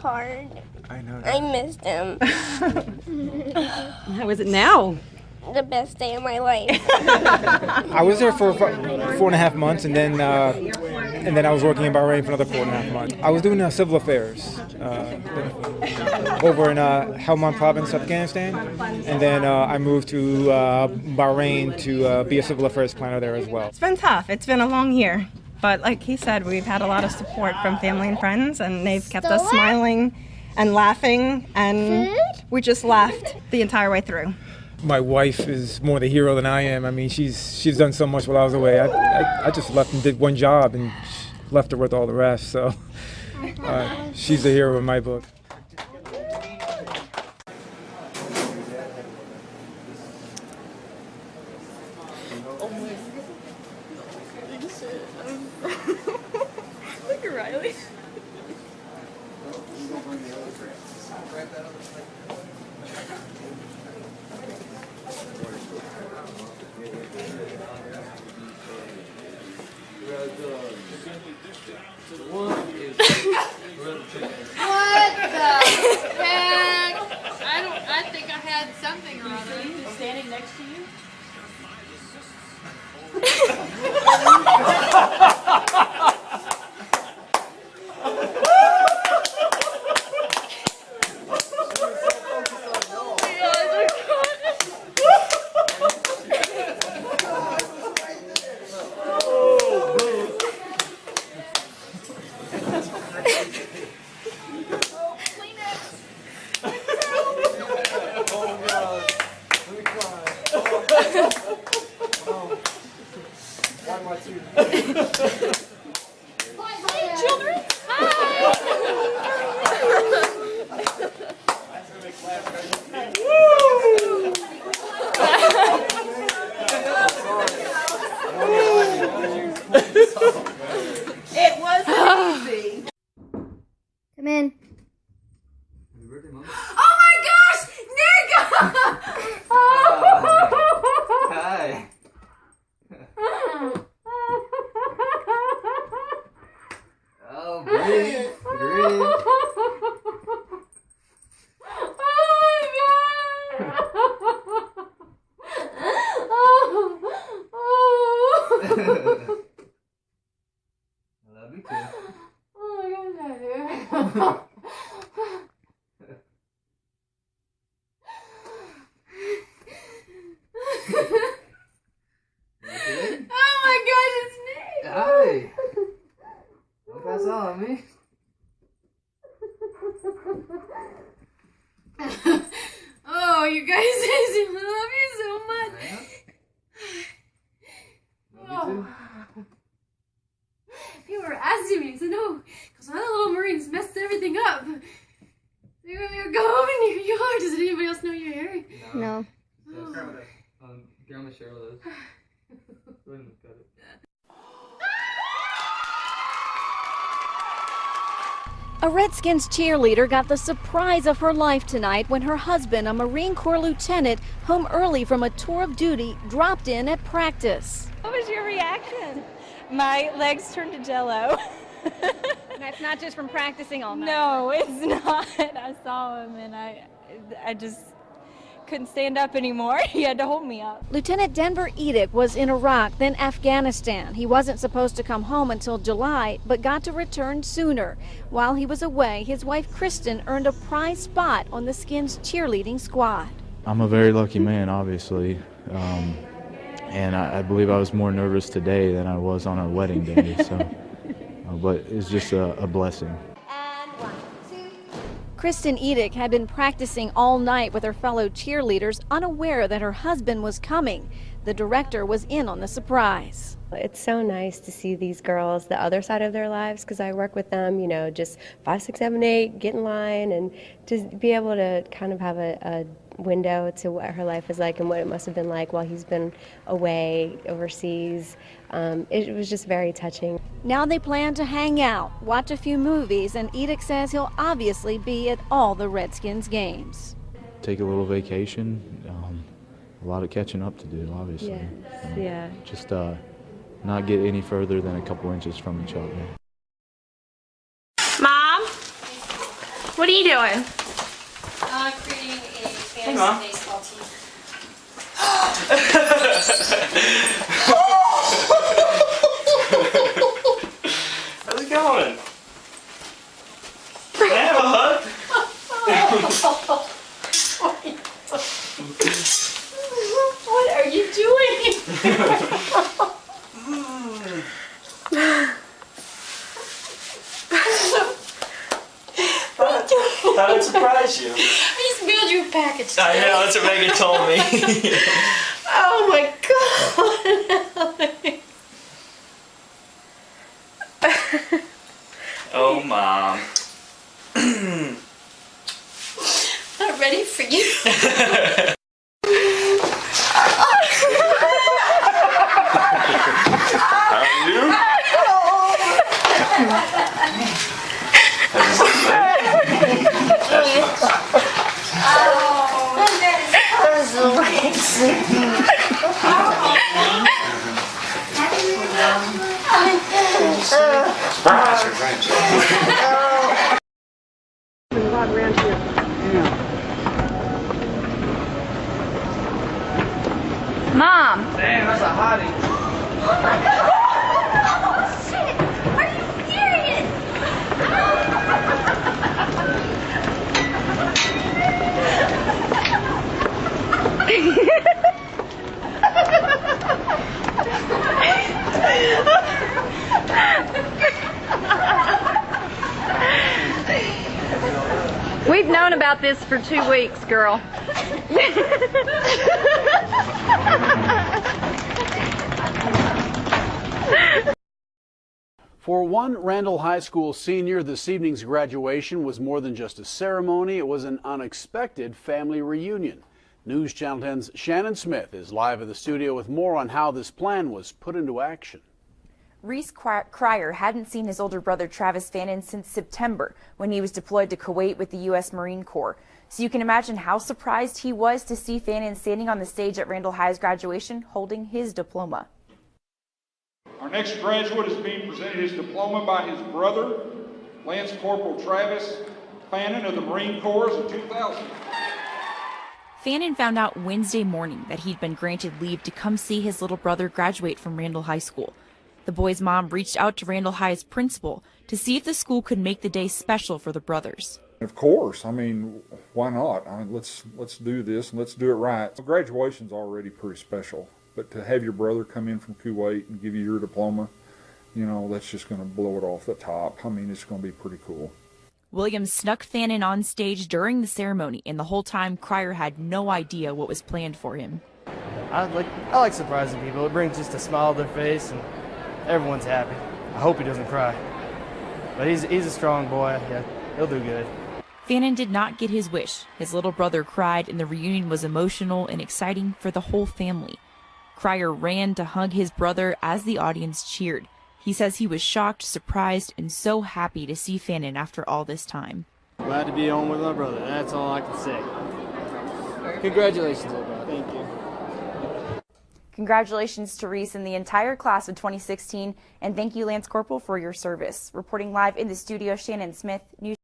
hard. I know I that. missed him. How is it now? The best day of my life. I was there for 4.5 months, and then I was working in Bahrain for another 4.5 months. I was doing civil affairs over in Helmand province, Afghanistan, and then I moved to Bahrain to be a civil affairs planner there as well. It's been tough. It's been a long year. But like he said, we've had a lot of support from family and friends, and they've kept us smiling and laughing, and we just laughed the entire way through. My wife is more the hero than I am. I mean, she's done so much while I was away. I just left and did one job and left her with all the rest. So she's the hero in my book. Look at Riley. What the heck? I think I had something or other. Who's standing next to you? It was easy. Come in. Oh my gosh! Nick! Hi. Oh, breathe. Breathe. I love you too. Oh my gosh, it's Nick! Hi. Don't pass on me. Oh, you guys, I love you so much. Love you too. People were asking me, I said no, because one of the little Marines messed everything up. They want me to go home and you are. Does anybody else know you're here? No. Grandma Cheryl does. Go ahead and cut it. A Redskins cheerleader got the surprise of her life tonight when her husband, a Marine Corps lieutenant, home early from a tour of duty, dropped in at practice. What was your reaction? My legs turned to jello. That's not just from practicing all night. No, it's not. I saw him and I just couldn't stand up anymore. He had to hold me up. Lieutenant Denver Edick was in Iraq, then Afghanistan. He wasn't supposed to come home until July, but got to return sooner. While he was away, his wife Kristen earned a prize spot on the Skins cheerleading squad. I'm a very lucky man, obviously, and I believe I was more nervous today than I was on our wedding day. So, but it's just a blessing. Kristen Edick had been practicing all night with her fellow cheerleaders, unaware that her husband was coming. The director was in on the surprise. It's so nice to see these girls, the other side of their lives, because I work with them, you know, just 5, 6, 7, 8, get in line, and just be able to kind of have a window to what her life is like and what it must have been like while he's been away overseas. It was just very touching. Now they plan to hang out, watch a few movies, and Edick says he'll obviously be at all the Redskins games. Take a little vacation, a lot of catching up to do, obviously. Yes, yeah. Just not get any further than a couple inches from each other. Mom, What are you doing? Creating a fantasy baseball team. How's it going? Can I have a hug? What are you doing? Thought I'd surprise you. I just mailed you a package today. I know, that's what Megan told me. Oh my god. Oh, Mom. Not ready for you. How are you? Mom. Damn, that's a hottie. Shit! Are you serious? We've known about this for 2 weeks, girl. For one Randall High School senior, this evening's graduation was more than just a ceremony. It was an unexpected family reunion. News Channel 10's Shannon Smith is live in the studio with more on how this plan was put into action. Reese Cryer hadn't seen his older brother Travis Fannin since September when he was deployed to Kuwait with the U.S. Marine Corps. So you can imagine how surprised he was to see Fannin standing on the stage at Randall High's graduation holding his diploma. Our next graduate is being presented his diploma by his brother, Lance Corporal Travis Fannin of the Marine Corps in 2000. Fannin found out Wednesday morning that he'd been granted leave to come see his little brother graduate from Randall High School. The boy's mom reached out to Randall High's principal to see if the school could make the day special for the brothers. Of course, I mean, why not? I mean, let's do this and let's do it right. Graduation's already pretty special, but to have your brother come in from Kuwait and give you your diploma, you know, that's just going to blow it off the top. I mean, it's going to be pretty cool. Williams snuck Fannin on stage during the ceremony, and the whole time Cryer had no idea what was planned for him. I like surprising people. It brings just a smile to their face, and everyone's happy. I hope he doesn't cry. But he's a strong boy. Yeah, he'll do good. Fannin did not get his wish. His little brother cried, and the reunion was emotional and exciting for the whole family. Cryer ran to hug his brother as the audience cheered. He says he was shocked, surprised, and so happy to see Fannin after all this time. Glad to be home with my brother. That's all I can say. Congratulations, little brother. Thank you. Congratulations to Reese and the entire class of 2016, and thank you, Lance Corporal, for your service. Reporting live in the studio, Shannon Smith, News.